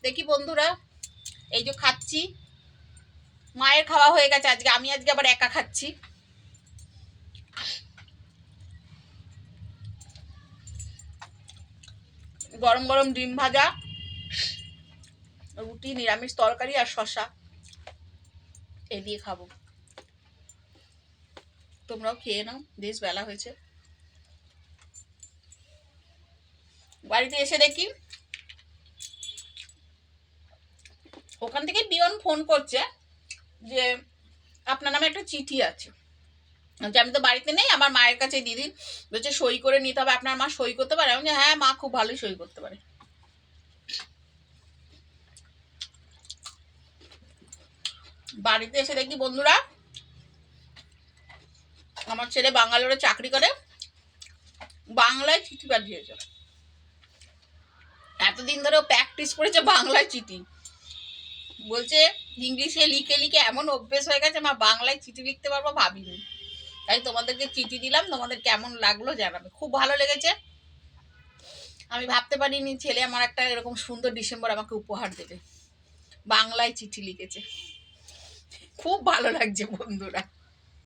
দেখি বন্ধুরা, এই যে খাচ্ছি, মায়ের খাওয়া হয়ে গেছে, আজকে আমি আজকে আবার একা খাচ্ছি। গরম গরম ডিম ভাজা, রুটি, নিরামিষ তরকারি আর শশা, এ দিয়ে খাবো। তোমরাও খেয়ে নাও, বেশ বেলা হয়েছে। বাড়িতে এসে দেখি ওখান থেকে বিয়ন ফোন করছে যে আপনার নামে একটা চিঠি আছে। আমি তো বাড়িতে নেই, আমার মায়ের কাছে দিদি বলছে সই করে নিতে হবে, আপনার মা সই করতে পারে? আমি হ্যাঁ, মা খুব ভালোই সই করতে পারে। বাড়িতে এসে দেখি বন্ধুরা, আমার ছেলে বাঙ্গালোরে চাকরি করে, বাংলায় চিঠি পাঠিয়েছে। এতদিন ধরে প্র্যাকটিস করেছে বাংলায় চিঠি, বলছে ইংলিশে লিখে লিখে এমন অভ্যেস হয়ে গেছে, মা বাংলায় চিঠি লিখতে পারবো ভাবিনি। তাই তোমাদেরকে চিঠি দিলাম, তোমাদের কেমন লাগলো জানাবে। খুব ভালো লেগেছে। আমি ভাবতে পারিনি ছেলে আমার একটা এরকম সুন্দর ডিসেম্বর আমাকে উপহার দেবে। বাংলায় চিঠি লিখেছে, খুব ভালো লাগছে বন্ধুরা।